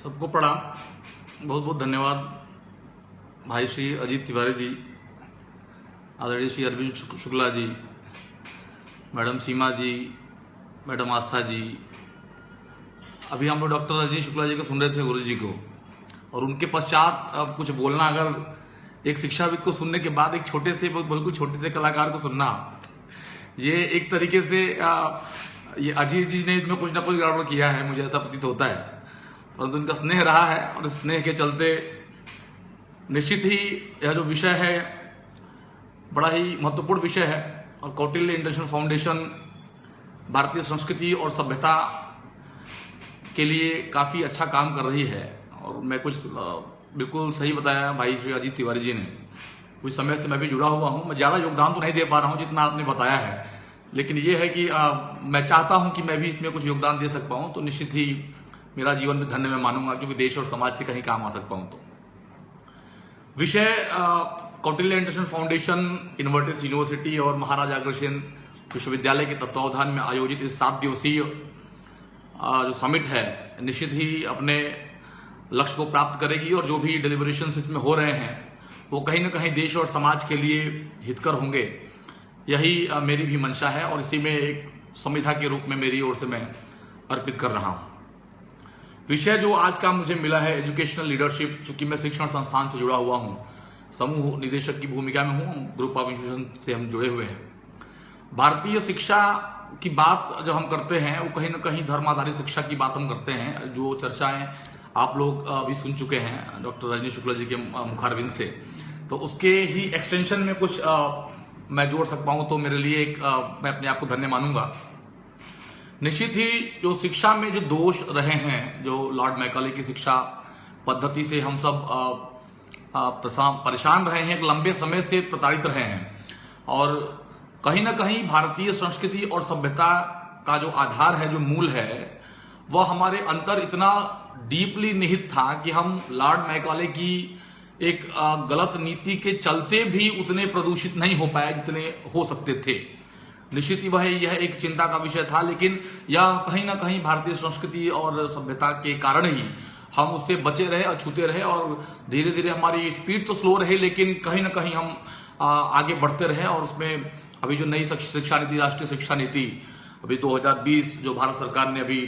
सबको प्रणाम। बहुत बहुत धन्यवाद भाई श्री अजीत तिवारी जी, आदरणीय श्री अरविंद शुक्ला जी, मैडम सीमा जी, मैडम आस्था जी। अभी हम लोग डॉक्टर रजनीश शुक्ला जी को सुन रहे थे, गुरु जी को, और उनके पश्चात अब कुछ बोलना, अगर एक शिक्षाविद को सुनने के बाद एक छोटे से बिल्कुल छोटे से कलाकार को सुनना, ये एक तरीके से ये अजीत जी ने इसमें कुछ ना कुछ गड़बड़ किया है, मुझे ऐसा प्रतीत होता है। परंतु उनका स्नेह रहा है और स्नेह के चलते निश्चित ही यह जो विषय है बड़ा ही महत्वपूर्ण विषय है। और कौटिल्य इंटरनेशनल फाउंडेशन भारतीय संस्कृति और सभ्यता के लिए काफ़ी अच्छा काम कर रही है। और मैं कुछ बिल्कुल सही बताया भाई श्री अजीत तिवारी जी ने, कुछ समय से मैं भी जुड़ा हुआ हूँ। मैं ज़्यादा योगदान तो नहीं दे पा रहा हूँ जितना आपने बताया है, लेकिन ये है कि मैं चाहता हूँ कि मैं भी इसमें कुछ योगदान दे सकता हूँ, तो निश्चित ही मेरा जीवन में धन्य मैं मानूंगा, क्योंकि देश और समाज से कहीं काम आ सकता हूँ। तो विषय Kautilya International foundation, Invertis university और महाराजा अग्रसेन विश्वविद्यालय के तत्वावधान में आयोजित इस 7 दिवसीय जो समिट है, निश्चित ही अपने लक्ष्य को प्राप्त करेगी। और जो भी डिलिब्रेशंस इसमें हो रहे हैं वो कहीं ना कहीं देश और समाज के लिए हितकर होंगे, यही मेरी भी मंशा है। और इसी में एक संविधा के रूप में मेरी ओर से मैं अर्पित कर रहा हूँ। विषय जो आज का मुझे मिला है एजुकेशनल लीडरशिप। चूंकि मैं शिक्षण संस्थान से जुड़ा हुआ हूँ, समूह निदेशक की भूमिका में हूँ, ग्रुप ऑफ इंस्टीट्यूशन से हम जुड़े हुए हैं। भारतीय शिक्षा की बात जब हम करते हैं वो कहीं ना कहीं धर्म आधारित शिक्षा की बात हम करते हैं, जो चर्चाएं आप लोग अभी सुन चुके हैं डॉक्टर रजनीश शुक्ला जी के मुखारविंद से। तो उसके ही एक्सटेंशन में कुछ मैं जोड़ सकता हूँ, तो मेरे लिए मैं अपने आप को धन्य मानूंगा। निश्चित ही जो शिक्षा में जो दोष रहे हैं, जो लॉर्ड मैकाले की शिक्षा पद्धति से हम सब परेशान रहे हैं, एक लंबे समय से प्रताड़ित रहे हैं। और कहीं ना कहीं भारतीय संस्कृति और सभ्यता का जो आधार है, जो मूल है, वह हमारे अंदर इतना डीपली निहित था कि हम लॉर्ड मैकाले की एक गलत नीति के चलते भी उतने प्रदूषित नहीं हो पाए जितने हो सकते थे। निश्चित ही यह एक चिंता का विषय था, लेकिन यह कहीं ना कहीं भारतीय संस्कृति और सभ्यता के कारण ही हम उससे बचे रहे, अछूते रहे। और धीरे धीरे हमारी स्पीड तो स्लो रही, लेकिन कहीं ना कहीं हम आगे बढ़ते रहे। और उसमें अभी जो नई शिक्षा नीति, राष्ट्रीय शिक्षा नीति अभी 2020 जो भारत सरकार ने अभी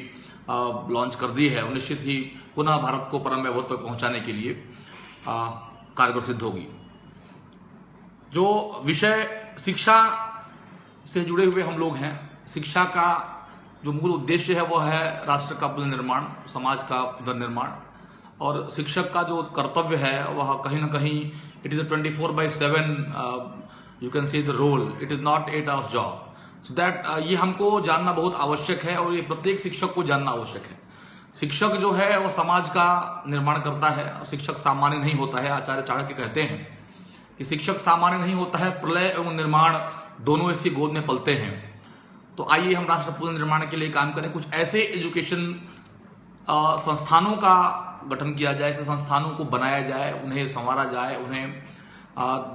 लॉन्च कर दी है, वो निश्चित ही पुनः भारत को परम वैभव तक पहुंचाने के लिए कारगर सिद्ध होगी। जो विषय शिक्षा से जुड़े हुए हम लोग हैं, शिक्षा का जो मूल उद्देश्य है वो है राष्ट्र का पुनर्निर्माण, समाज का पुनर्निर्माण। और शिक्षक का जो कर्तव्य है वह कहीं ना कहीं it is 24/7 you can see the role, it is not 8 hours job. So that ये हमको जानना बहुत आवश्यक है, और ये प्रत्येक शिक्षक को जानना आवश्यक है। शिक्षक जो है वो समाज का निर्माण करता है। शिक्षक सामान्य नहीं होता है। आचार्य चाणक्य कहते हैं कि शिक्षक सामान्य नहीं होता है, प्रलय एवं निर्माण दोनों इसकी गोद में पलते हैं। तो आइए हम राष्ट्र पुनर्निर्माण के लिए काम करें। कुछ ऐसे एजुकेशन संस्थानों का गठन किया जाए, ऐसे संस्थानों को बनाया जाए, उन्हें संवारा जाए, उन्हें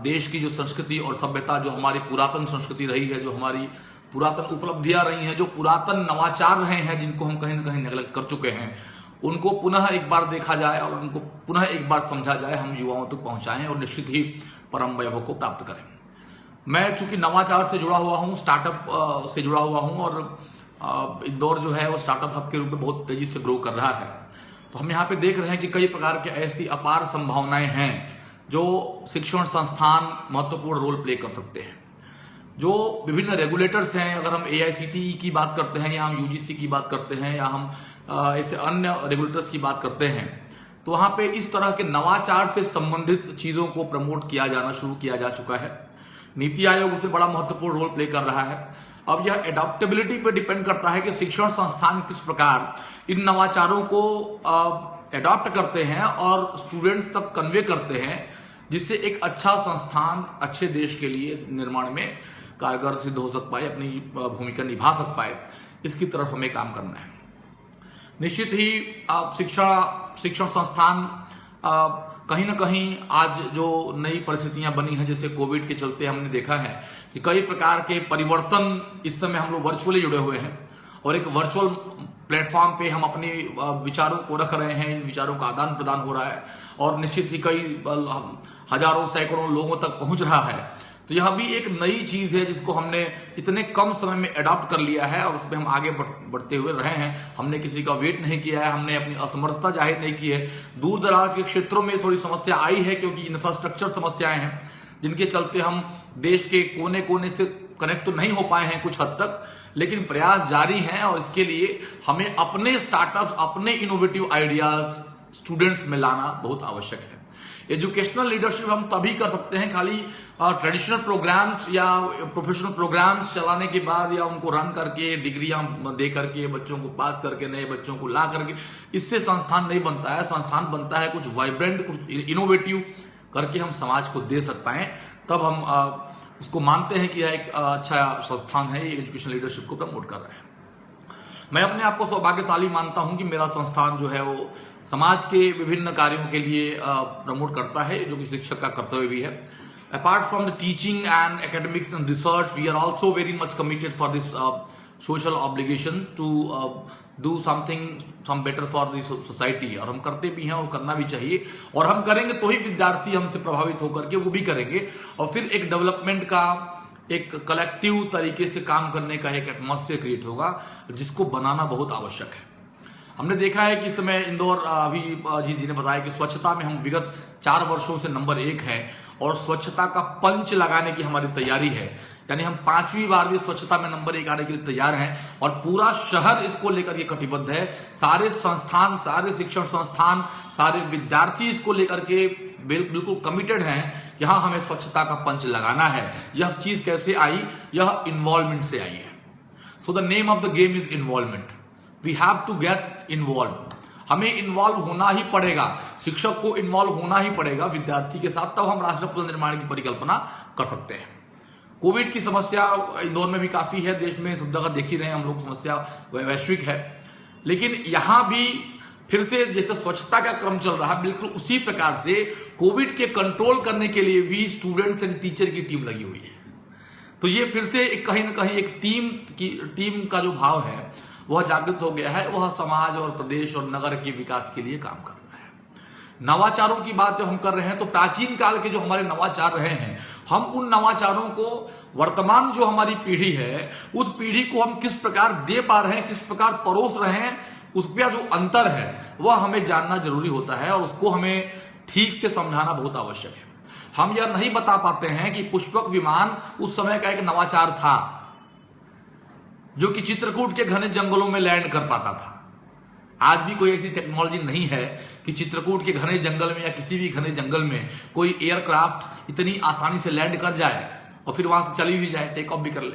देश की जो संस्कृति और सभ्यता, जो हमारी पुरातन संस्कृति रही है, जो हमारी पुरातन उपलब्धियां रही हैं, जो पुरातन नवाचार रहे हैं, जिनको हम कहीं ना कहीं नेगलेक्ट कर चुके हैं, उनको पुनः एक बार देखा जाए और उनको पुनः एक बार समझा जाए, हम युवाओं तक पहुंचाएं और निश्चित ही परम वैभव को प्राप्त करें। मैं चूंकि नवाचार से जुड़ा हुआ हूं, स्टार्टअप से जुड़ा हुआ हूं, और इंदौर जो है वो स्टार्टअप हब के रूप में बहुत तेजी से ग्रो कर रहा है। तो हम यहाँ पे देख रहे हैं कि कई प्रकार के ऐसी अपार संभावनाएं हैं जो शिक्षण संस्थान महत्वपूर्ण रोल प्ले कर सकते हैं। जो विभिन्न रेगुलेटर्स हैं, अगर हम AICTE की बात करते हैं, या हम UGC की बात करते हैं, या हम ऐसे अन्य रेगुलेटर्स की बात करते हैं, तो वहाँ पे इस तरह के नवाचार से संबंधित चीज़ों को प्रमोट किया जाना शुरू किया जा चुका है। नीति आयोग उसमें बड़ा महत्वपूर्ण रोल प्ले कर रहा है। अब यह एडॉप्टेबिलिटी पे डिपेंड करता है कि शिक्षण संस्थान किस प्रकार इन नवाचारों को एडॉप्ट करते हैं और स्टूडेंट्स तक कन्वे करते हैं, जिससे एक अच्छा संस्थान अच्छे देश के लिए निर्माण में कारगर सिद्ध हो सक पाए, अपनी भूमिका निभा सक पाए। इसकी तरफ हमें काम करना है। निश्चित ही शिक्षण संस्थान कहीं ना कहीं आज जो नई परिस्थितियां बनी हैं, जैसे कोविड के चलते हमने देखा है कि कई प्रकार के परिवर्तन, इस समय हम लोग वर्चुअली जुड़े हुए हैं और एक वर्चुअल प्लेटफॉर्म पे हम अपने विचारों को रख रहे हैं, इन विचारों का आदान प्रदान हो रहा है और निश्चित ही कई हजारों सैकड़ों लोगों तक पहुंच रहा है। तो यह भी एक नई चीज है जिसको हमने इतने कम समय में अडॉप्ट कर लिया है और उसमें हम आगे बढ़ते हुए रहे हैं। हमने किसी का वेट नहीं किया है, हमने अपनी असमर्थता जाहिर नहीं की है। दूर दराज के क्षेत्रों में थोड़ी समस्या आई है क्योंकि इंफ्रास्ट्रक्चर समस्याएं हैं जिनके चलते हम देश के कोने कोने से कनेक्ट तो नहीं हो पाए हैं कुछ हद तक, लेकिन प्रयास जारी हैं और इसके लिए हमें अपने स्टार्टअप्स, अपने इनोवेटिव आइडियाज स्टूडेंट्स में लाना बहुत आवश्यक है। एजुकेशनल लीडरशिप हम तभी कर सकते हैं खाली ट्रेडिशनल प्रोग्राम्स या प्रोफेशनल प्रोग्राम्स चलाने के बाद या उनको रन करके डिग्रियां दे करके बच्चों को पास करके नए बच्चों को ला करके, इससे संस्थान नहीं बनता है। संस्थान बनता है कुछ वाइब्रेंट, कुछ इनोवेटिव करके हम समाज को दे सकते हैं, तब हम उसको मानते हैं कि यह एक अच्छा संस्थान है, ये एजुकेशन लीडरशिप को प्रमोट कर रहे हैं। मैं अपने आप को सौभाग्यशाली मानता हूं कि मेरा संस्थान जो है वो समाज के विभिन्न कार्यों के लिए प्रमोट करता है, जो कि शिक्षक का कर्तव्य भी है। Apart from the teaching and academics and research, we are also very much committed for this social obligation to do some better for the society, और हम करते भी हैं और करना भी चाहिए, और हम करेंगे तो ही विद्यार्थी हमसे प्रभावित होकर के वो भी करेंगे और फिर एक डेवलपमेंट का, एक कलेक्टिव तरीके से काम करने का एक एटमॉस्फेयर क्रिएट होगा जिसको बनाना बहुत आवश्यक है। हमने देखा है कि इस समय इंदौर, अभी अजीत जी ने बताया कि स्वच्छता में हम विगत 4 वर्षों से नंबर 1 है और स्वच्छता का पंच लगाने की हमारी तैयारी है, यानी हम 5वीं बार भी स्वच्छता में नंबर 1 आने के लिए तैयार हैं और पूरा शहर इसको लेकर के कटिबद्ध है। सारे संस्थान, सारे शिक्षण संस्थान, सारे विद्यार्थी इसको लेकर के बिल्कुल कमिटेड हैं। यहां हमें स्वच्छता का पंच लगाना है। यह चीज कैसे आई? यह इन्वॉल्वमेंट से आई है। So the name of the game is involvement. We have to get involve. हमें इन्वॉल्व होना ही पड़ेगा, शिक्षक को इन्वॉल्व होना ही पड़ेगा विद्यार्थी के साथ, तब हम राष्ट्र पुनर्निर्माण की परिकल्पना कर सकते हैं। कोविड की समस्या इंदौर में भी काफी है, देश में सब जगह देख ही रहे हैं हम लोग, समस्या वैश्विक है, लेकिन यहां भी फिर से जैसे स्वच्छता का क्रम चल रहा है, बिल्कुल उसी प्रकार से कोविड के कंट्रोल करने के लिए भी स्टूडेंट्स एंड टीचर की टीम लगी हुई है। तो ये फिर से कहीं ना कहीं एक टीम का जो भाव है वह जागृत हो गया है। वह समाज और प्रदेश और नगर के विकास के लिए काम कर रहा है। नवाचारों की बात जब हम कर रहे हैं तो प्राचीन काल के जो हमारे नवाचार रहे हैं, हम उन नवाचारों को वर्तमान जो हमारी पीढ़ी है उस पीढ़ी को हम किस प्रकार दे पा रहे हैं, किस प्रकार परोस रहे हैं, उसका जो अंतर है वह हमें जानना जरूरी होता है और उसको हमें ठीक से समझाना बहुत आवश्यक है। हम यह नहीं बता पाते हैं कि पुष्पक विमान उस समय का एक नवाचार था जो कि चित्रकूट के घने जंगलों में लैंड कर पाता था। आज भी कोई ऐसी टेक्नोलॉजी नहीं है कि चित्रकूट के घने जंगल में या किसी भी घने जंगल में कोई एयरक्राफ्ट इतनी आसानी से लैंड कर जाए और फिर वहां से चली भी जाए, टेक ऑफ भी कर ले।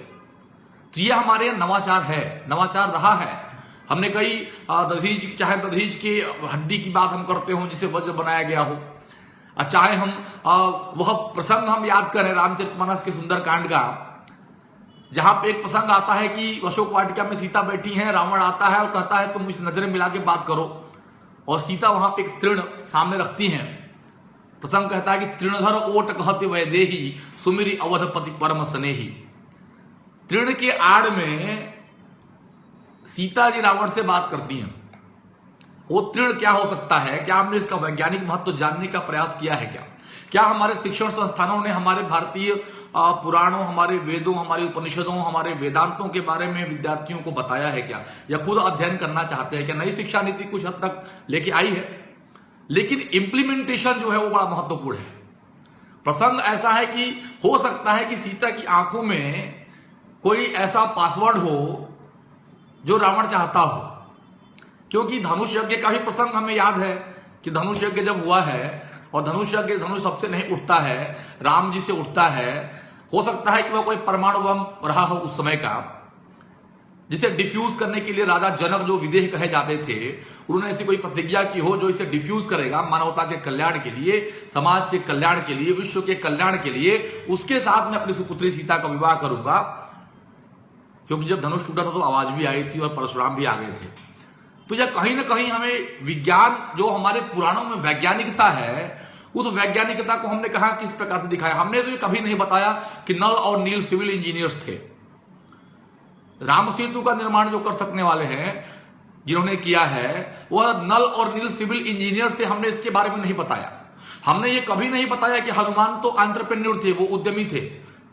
तो ये हमारे नवाचार है, नवाचार रहा है। हमने कई चाहे दधीच की हड्डी की बात हम करते हो जिसे वज्र बनाया गया हो, चाहे हम वह प्रसंग हम याद करें रामचरितमानस के सुंदरकांड का, जहां पे एक प्रसंग आता है कि अशोक वाटिका में सीता बैठी है, रावण आता है और कहता है तुम मुझसे नजरें मिला के बात करो, और सीता वहां पे एक तृण सामने रखती हैं। प्रसंग कहता है कि तृणधर ओट कहते वैदेही सुमिरी अवधपति परम स्नेही। तृण के आड़ में सीता जी रावण से बात करती हैं। वो तृण क्या हो सकता है? क्या हमने इसका वैज्ञानिक महत्व जानने का प्रयास किया है? क्या हमारे शिक्षण संस्थानों ने हमारे भारतीय पुराणों, हमारे वेदों, हमारे उपनिषदों, हमारे वेदांतों के बारे में विद्यार्थियों को बताया है क्या, या खुद अध्ययन करना चाहते हैं क्या? नई शिक्षा नीति कुछ हद तक लेके आई है, लेकिन इंप्लीमेंटेशन जो है वो बड़ा महत्वपूर्ण है। प्रसंग ऐसा है कि हो सकता है कि सीता की आंखों में कोई ऐसा पासवर्ड हो जो रावण चाहता हो, क्योंकि धनुष यज्ञ का भी प्रसंग हमें याद है कि धनुष यज्ञ जब हुआ है और धनुष सबसे नहीं उठता है, राम जी से उठता है। हो सकता है कि वह कोई परमाणु बम रहा हो उस समय का, जिसे डिफ्यूज करने के लिए राजा जनक जो विदेह कहे जाते थे, उन्होंने ऐसी कोई प्रतिज्ञा की हो जो इसे डिफ्यूज करेगा मानवता के कल्याण के लिए, समाज के कल्याण के लिए, विश्व के कल्याण के लिए। उसके साथ मैं अपनी सुपुत्री सीता का विवाह करूंगा, क्योंकि जब धनुष टूटा था तो आवाज भी आई थी और परशुराम भी आ गए थे। तो यह कहीं ना कहीं हमें विज्ञान, जो हमारे पुराणों में वैज्ञानिकता है, उस वैज्ञानिकता को हमने कहा किस प्रकार से दिखाया। हमने तो ये कभी नहीं बताया कि नल और नील सिविल इंजीनियर्स थे। राम सेतु का निर्माण जो कर सकने वाले हैं, जिन्होंने किया है, वह नल और नील सिविल इंजीनियर थे। हमने इसके बारे में नहीं बताया। हमने ये कभी नहीं बताया कि हनुमान तो एंटरप्रेन्योर थे, वो उद्यमी थे।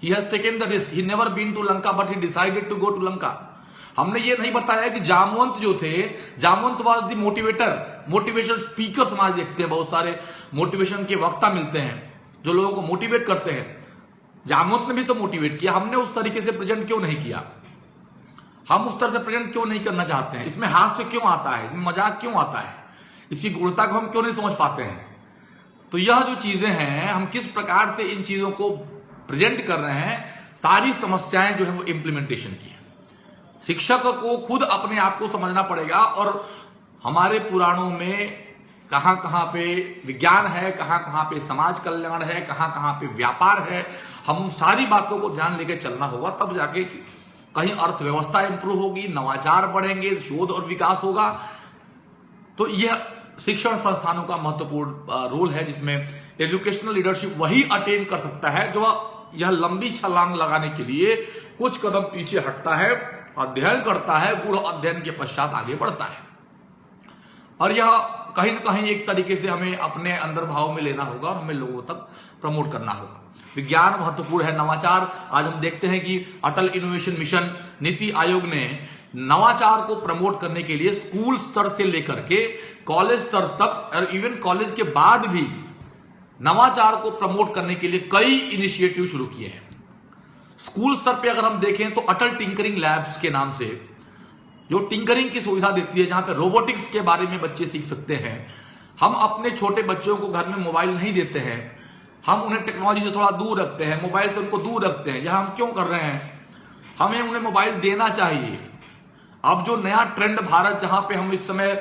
He has taken the risk, he never been to Lanka but he decided to go to Lanka. हमने ये नहीं बताया कि जामवंत जो थे, Jamwant was the motivator, motivation speaker समाज देखते हैं, बहुत सारे मोटिवेशन के वक्ता मिलते हैं जो लोगों को मोटिवेट करते हैं। जामवंत ने भी तो मोटिवेट किया, हमने उस तरीके से प्रेजेंट क्यों नहीं किया? हम उस तरह से प्रेजेंट क्यों नहीं करना चाहते हैं? इसमें हास्य क्यों आता है, इसमें मजाक क्यों आता है, इसकी गुणता को हम क्यों नहीं समझ पाते हैं? तो यह जो चीजें हैं, हम किस प्रकार से इन चीजों को प्रेजेंट कर रहे हैं, सारी समस्याएं जो है वो इंप्लीमेंटेशन की है। शिक्षक को खुद अपने आप को समझना पड़ेगा और हमारे पुराणों में कहां कहां पे विज्ञान है, कहां कहां पे समाज कल्याण है, कहां कहां पे व्यापार है, हम उन सारी बातों को ध्यान लेके चलना होगा, तब जाके कहीं अर्थव्यवस्था इंप्रूव होगी, नवाचार बढ़ेंगे, शोध और विकास होगा। तो यह शिक्षण संस्थानों का महत्वपूर्ण रोल है, जिसमें एजुकेशनल लीडरशिप वही अटेन कर सकता है जो यह लंबी छलांग लगाने के लिए कुछ कदम पीछे हटता है, अध्ययन करता है, गूढ़ अध्ययन के पश्चात आगे बढ़ता है। और यह कहीं न कहीं एक तरीके से हमें अपने अंदर भाव में लेना होगा और हमें लोगों तक प्रमोट करना होगा। विज्ञान महत्वपूर्ण है, नवाचार। आज हम देखते हैं कि अटल इनोवेशन मिशन, नीति आयोग ने नवाचार को प्रमोट करने के लिए स्कूल स्तर से लेकर के कॉलेज स्तर तक और इवन कॉलेज के बाद भी नवाचार को प्रमोट करने के लिए कई इनिशिएटिव शुरू किए हैं। स्कूल स्तर पे अगर हम देखें तो अटल टिंकरिंग लैब्स के नाम से जो टिंकरिंग की सुविधा देती है, जहां पे रोबोटिक्स के बारे में बच्चे सीख सकते हैं। हम अपने छोटे बच्चों को घर में मोबाइल नहीं देते हैं, हम उन्हें टेक्नोलॉजी से थोड़ा दूर रखते हैं, मोबाइल से उनको दूर रखते हैं। यह हम क्यों कर रहे हैं? हमें उन्हें मोबाइल देना चाहिए। अब जो नया ट्रेंड भारत, जहां पे हम इस समय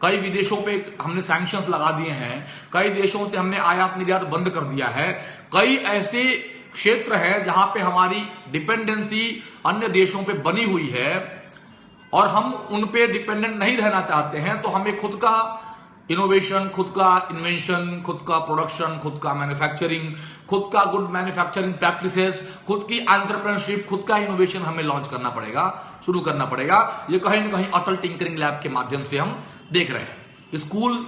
कई विदेशों पे हमने सैंक्शंस लगा दिए हैं, कई देशों से हमने आयात निर्यात बंद कर दिया है, कई ऐसे क्षेत्र है जहां पे हमारी डिपेंडेंसी अन्य देशों पे बनी हुई है और हम उन पे डिपेंडेंट नहीं रहना चाहते हैं। तो हमें खुद का इनोवेशन, खुद का इन्वेंशन, खुद का प्रोडक्शन, खुद का मैन्युफैक्चरिंग, खुद का गुड मैन्युफैक्चरिंग प्रैक्टिसेस, खुद की एंटरप्रेन्योरशिप, खुद का इनोवेशन हमें लॉन्च करना पड़ेगा, शुरू करना पड़ेगा। ये कहीं ना कहीं अटल टिंकरिंग लैब के माध्यम से हम देख रहे हैं।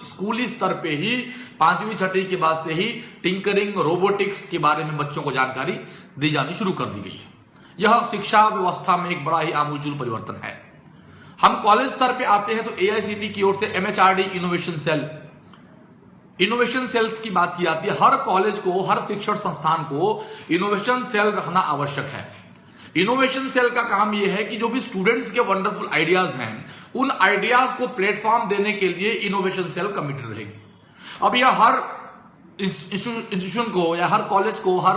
स्कूली स्तर पे ही 5वीं 6वीं के बाद से ही टिंकरिंग, रोबोटिक्स के बारे में बच्चों को जानकारी दी जानी शुरू कर दी गई है। यह शिक्षा व्यवस्था में एक बड़ा ही आमूलचूल परिवर्तन है। हम कॉलेज स्तर पे आते हैं तो एआईसीटी की ओर से एमएचआरडी इनोवेशन सेल्स की बात की जाती है। हर कॉलेज को, हर शिक्षण संस्थान को इनोवेशन सेल रखना आवश्यक है। इनोवेशन सेल का काम यह है कि जो भी स्टूडेंट्स के वंडरफुल आइडियाज हैं, उन आइडियाज को प्लेटफॉर्म देने के लिए इनोवेशन सेल कमिटेड रहेगी। अब यह हर इंस्टीट्यूशन को या हर कॉलेज को, हर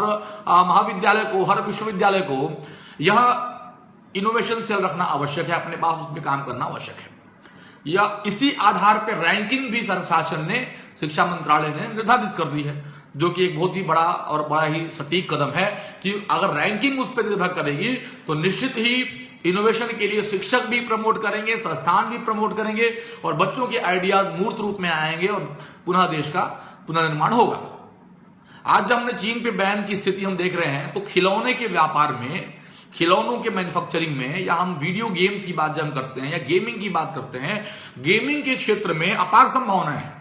महाविद्यालय को, हर विश्वविद्यालय को यह इनोवेशन सेल रखना आवश्यक है, अपने पास उसमें काम करना आवश्यक है। या इसी आधार पर रैंकिंग भी शासन ने, शिक्षा मंत्रालय ने निर्धारित कर दी है, जो कि एक बहुत ही बड़ा और बड़ा ही सटीक कदम है कि अगर रैंकिंग उस पर निर्भर करेगी तो निश्चित ही इनोवेशन के लिए शिक्षक भी प्रमोट करेंगे, संस्थान भी प्रमोट करेंगे और बच्चों के आइडियाज मूर्त रूप में आएंगे और पुनः देश का पुनर्निर्माण होगा। आज जब हमने चीन पे बैन की स्थिति हम देख रहे हैं, तो खिलौने के व्यापार में, खिलौनों के मैन्युफैक्चरिंग में, या हम वीडियो गेम्स की बात जब हम करते हैं या गेमिंग की बात करते हैं, गेमिंग के क्षेत्र में अपार संभावनाएं हैं।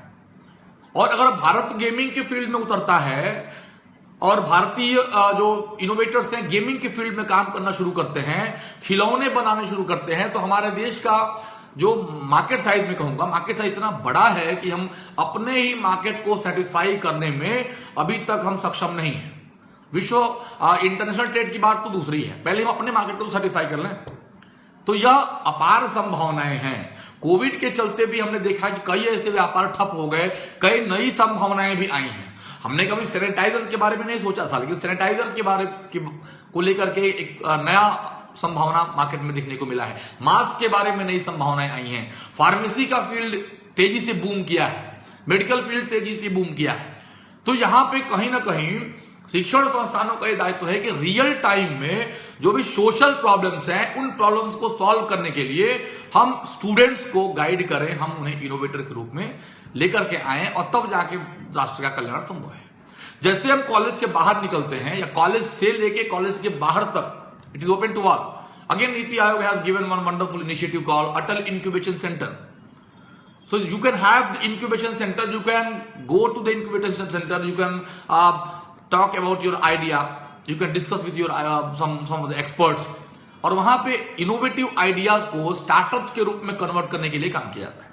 और अगर भारत गेमिंग के फील्ड में उतरता है और भारतीय जो इनोवेटर्स हैं गेमिंग के फील्ड में काम करना शुरू करते हैं, खिलौने बनाने शुरू करते हैं, तो हमारे देश का जो मार्केट साइज में कहूंगा, मार्केट साइज इतना बड़ा है कि हम अपने ही मार्केट को सेटिस्फाई करने में अभी तक हम सक्षम नहीं है। विश्व इंटरनेशनल ट्रेड की बात तो दूसरी है, पहले हम अपने मार्केट को सेटिस्फाई कर लें। तो यह अपार संभावनाएं हैं। कोविड के चलते भी हमने देखा कि कई ऐसे व्यापार ठप हो गए, कई नई संभावनाएं भी आई हैं। हमने कभी सैनिटाइजर के बारे में नहीं सोचा था, लेकिन सैनिटाइजर के बारे को लेकर के एक नया संभावना मार्केट में देखने को मिला है। मास्क के बारे में नई संभावनाएं आई हैं। फार्मेसी का फील्ड तेजी से बूम किया है, मेडिकल फील्ड तेजी से बूम किया है। तो यहां पे कहीं ना कहीं शिक्षण संस्थानों का यह दायित्व है कि रियल टाइम में जो भी सोशल प्रॉब्लम्स हैं, उन प्रॉब्लम्स को सॉल्व करने के लिए हम स्टूडेंट्स को गाइड करें, हम उन्हें इनोवेटर के रूप में लेकर के आए और तब जाके राष्ट्र का कल्याण संभव है। जैसे हम कॉलेज के बाहर निकलते हैं या कॉलेज से लेके कॉलेज के बाहर तक, it is open to all, Again, Niti Aayog has given one wonderful initiative called Atal Incubation Center. So you can have the incubation center, you can go to the incubation center, you can talk about your idea, you can discuss with your some of the experts, और वहां पे innovative ideas को startups के रूप में convert करने के लिए काम किया जाता है।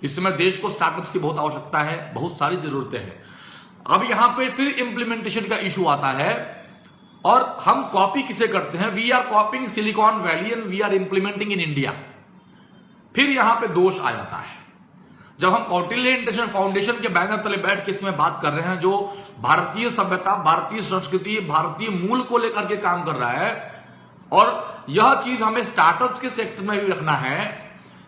इस समय देश को स्टार्टअप्स की बहुत आवश्यकता है, बहुत सारी जरूरतें हैं। अब यहां पे फिर इंप्लीमेंटेशन का इशू आता है, और हम कॉपी किसे करते हैं? We are copying Silicon Valley and we are implementing in India. फिर यहां पे दोष आ जाता है। जब हम कौटिल्य इंटरनेशनल फाउंडेशन के बैनर तले बैठ के इसमें बात कर रहे हैं, जो भारतीय सभ्यता, भारतीय संस्कृति, भारतीय मूल को लेकर के काम कर रहा है, और यह चीज हमें स्टार्टअप्स के सेक्टर में भी रखना है,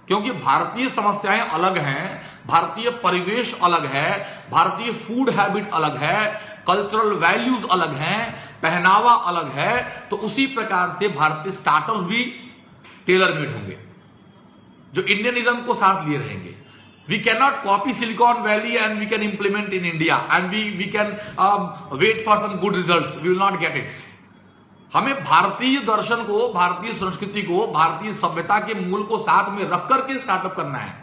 क्योंकि भारतीय समस्याएं अलग हैं, भारतीय परिवेश अलग है, भारतीय फूड हैबिट अलग है, कल्चरल वैल्यूज अलग हैं, पहनावा अलग है। तो उसी प्रकार से भारतीय स्टार्टअप्स भी टेलर मेड होंगे, जो इंडियनिज्म को साथ लिए रहेंगे। We can not copy Silicon Valley and we can implement in India and we can wait for some good results, we will not get it. हमें भारतीय दर्शन को, भारतीय संस्कृति को, भारतीय सभ्यता के मूल को साथ में रख करके स्टार्टअप करना है,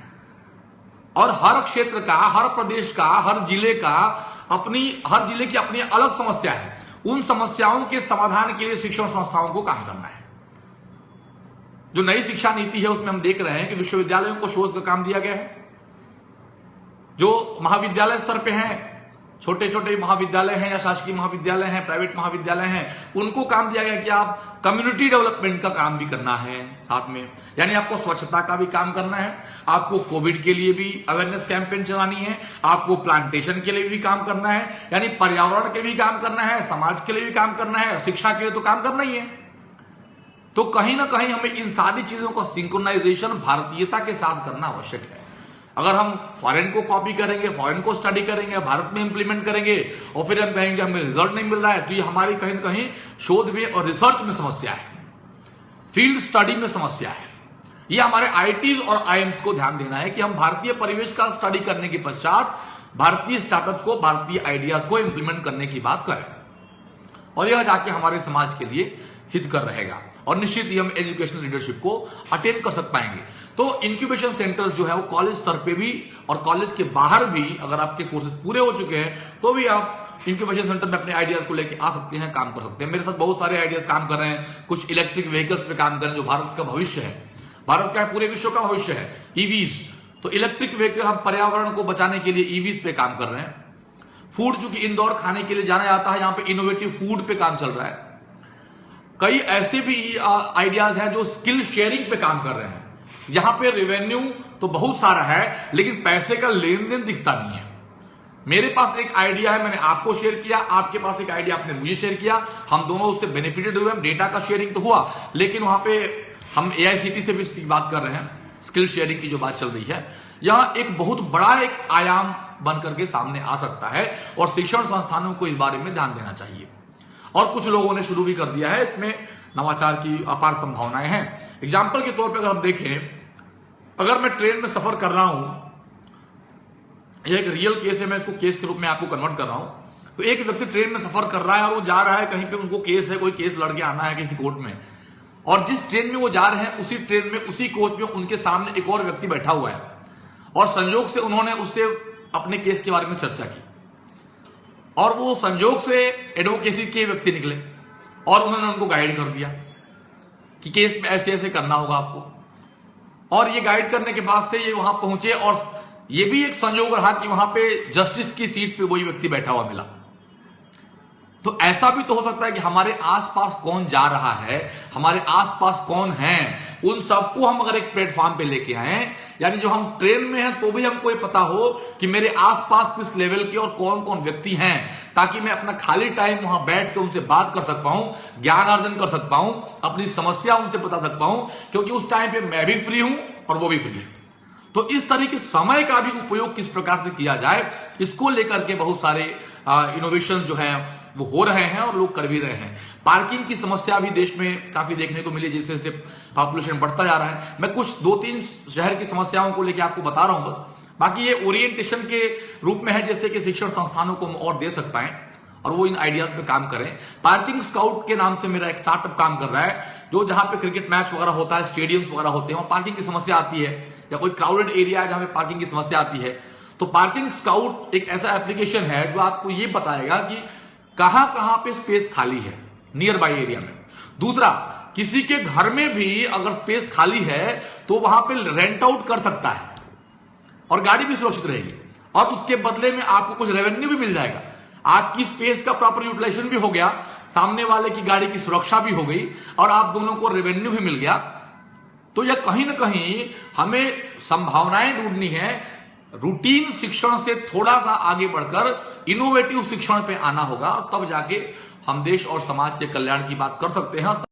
और हर क्षेत्र का, हर प्रदेश का, हर जिले की अपनी अलग समस्या है। उन समस्याओं के समाधान के लिए शिक्षण संस्थाओं को काम करना है। जो नई शिक्षा नीति है उसमें हम देख रहे हैं कि विश्वविद्यालयों को शोध का काम दिया गया है। जो महाविद्यालय स्तर पे हैं, छोटे छोटे महाविद्यालय हैं या शासकीय महाविद्यालय हैं, प्राइवेट महाविद्यालय हैं, उनको काम दिया गया कि आप कम्युनिटी डेवलपमेंट का काम भी करना है साथ में। यानी आपको स्वच्छता का भी काम करना है, आपको कोविड के लिए भी अवेयरनेस कैंपेन चलानी है, आपको प्लांटेशन के लिए भी काम करना है, यानी पर्यावरण के लिए भी काम करना है, समाज के लिए भी काम करना है, शिक्षा के लिए तो काम करना ही है। तो कहीं ना कहीं हमें इन सारी चीजों का सिंक्रोनाइजेशन भारतीयता के साथ करना आवश्यक है। अगर हम फॉरेन को कॉपी करेंगे, फॉरेन को स्टडी करेंगे, भारत में इंप्लीमेंट करेंगे और फिर हम कहेंगे हमें रिजल्ट नहीं मिल रहा है, तो ये हमारी कहीं ना कहीं शोध में और रिसर्च में समस्या है, फील्ड स्टडी में समस्या है। ये हमारे आईटीज और आईएम्स को ध्यान देना है कि हम भारतीय परिवेश का स्टडी करने के पश्चात भारतीय स्टार्टअप्स को, भारतीय आइडियाज को इंप्लीमेंट करने की बात करें, और यह जाके हमारे समाज के लिए हितकर रहेगा, और निश्चित ही हम एजुकेशनल लीडरशिप को अटेन कर सक पाएंगे। तो इंक्यूबेशन सेंटर्स जो है वो कॉलेज स्तर पे भी और कॉलेज के बाहर भी, अगर आपके कोर्सेज पूरे हो चुके हैं तो भी आप इंक्यूबेशन सेंटर में अपने आइडियाज को लेकर आ सकते हैं, काम कर सकते हैं। मेरे साथ बहुत सारे आइडियाज काम कर रहे हैं, कुछ इलेक्ट्रिक व्हीकल्स पे काम कर रहे हैं, जो भारत का भविष्य है, भारत का पूरे विश्व का भविष्य है, ईवीज। तो इलेक्ट्रिक व्हीकल, हम पर्यावरण को बचाने के लिए ईवीज पे काम कर रहे हैं। फूड, चूंकि इंदौर खाने के लिए जाना जाता है, यहाँ पे इनोवेटिव फूड पे काम चल रहा है। कई ऐसे भी आइडियाज हैं जो स्किल शेयरिंग पे काम कर रहे हैं, जहां पे रेवेन्यू तो बहुत सारा है लेकिन पैसे का लेन देन दिखता नहीं है। मेरे पास एक आइडिया है, मैंने आपको शेयर किया, आपके पास एक आइडिया, आपने मुझे शेयर किया, हम दोनों उससे बेनिफिटेड हुए, डेटा का शेयरिंग तो हुआ, लेकिन वहां पे हम एआईसीटी से भी बात कर रहे हैं, स्किल शेयरिंग की जो बात चल रही है, यहां एक बहुत बड़ा एक आयाम बन करके सामने आ सकता है, और शिक्षण संस्थानों को इस बारे में ध्यान देना चाहिए। और कुछ लोगों ने शुरू भी कर दिया है, इसमें नवाचार की अपार संभावनाएं हैं। एग्जाम्पल के तौर पर अगर हम देखें, अगर मैं ट्रेन में सफर कर रहा हूं, यह एक रियल केस है, मैं इसको केस के रूप में आपको कन्वर्ट कर रहा हूं। तो एक व्यक्ति ट्रेन में सफर कर रहा है और वो जा रहा है कहीं पे, उसको केस है, कोई केस लड़के आना है किसी कोर्ट में, और जिस ट्रेन में वो जा रहे हैं उसी ट्रेन में, उसी कोच में उनके सामने एक और व्यक्ति बैठा हुआ है, और संयोग से उन्होंने उससे अपने केस के बारे में चर्चा की, और वो संयोग से एडवोकेसी के व्यक्ति निकले और उन्होंने उनको गाइड कर दिया कि केस में ऐसे ऐसे करना होगा आपको। और ये गाइड करने के बाद से ये वहां पहुंचे, और ये भी एक संयोग रहा कि वहां पे जस्टिस की सीट पे वही व्यक्ति बैठा हुआ मिला। तो ऐसा भी तो हो सकता है कि हमारे आसपास कौन जा रहा है, हमारे आसपास कौन है, उन सबको हम अगर एक प्लेटफॉर्म पे लेके आए, यानी जो हम ट्रेन में हैं तो भी हमको ये पता हो कि मेरे आसपास किस लेवल के और कौन कौन व्यक्ति हैं, ताकि मैं अपना खाली टाइम वहां बैठ के उनसे बात कर सकता हूं, ज्ञान अर्जन कर सकता हूं, अपनी समस्या उनसे बता सकता हूं, क्योंकि उस टाइम पे मैं भी फ्री हूं और वो भी फ्री है। तो इस तरीके समय का भी उपयोग किस प्रकार से किया जाए, इसको लेकर के बहुत सारे इनोवेशन जो है वो हो रहे हैं और लोग कर भी रहे हैं। पार्किंग की समस्या भी देश में काफी देखने को मिली, जैसे जैसे पॉपुलेशन बढ़ता जा रहा है। मैं कुछ 2-3 शहर की समस्याओं को लेकर आपको बता रहा हूं, बाकी ये ओरिएंटेशन के रूप में है, जैसे कि शिक्षण संस्थानों को और दे सकता है। और वो इन आइडियाज पे काम करें। पार्किंग स्काउट के नाम से मेरा एक स्टार्टअप काम कर रहा है, जो जहां पे क्रिकेट मैच वगैरह होता है, स्टेडियम्स वगैरह होते हैं, वहां पार्किंग की समस्या आती है, या कोई क्राउडेड एरिया है जहां पे पार्किंग की समस्या आती है, तो पार्किंग स्काउट एक ऐसा एप्लीकेशन है जो आपको ये बताएगा कि कहां कहां पे स्पेस खाली है नियर बाई एरिया में। दूसरा, किसी के घर में भी अगर स्पेस खाली है तो वहां पे रेंट आउट कर सकता है और गाड़ी भी सुरक्षित रहेगी, और उसके बदले में आपको कुछ रेवेन्यू भी मिल जाएगा। आपकी स्पेस का प्रॉपर यूटिलाइजेशन भी हो गया, सामने वाले की गाड़ी की सुरक्षा भी हो गई, और आप दोनों को रेवेन्यू भी मिल गया। तो यह कहीं ना कहीं हमें संभावनाएं ढूंढनी है, रूटीन शिक्षण से थोड़ा सा आगे बढ़कर इनोवेटिव शिक्षण पे आना होगा, तब जाके हम देश और समाज के कल्याण की बात कर सकते हैं।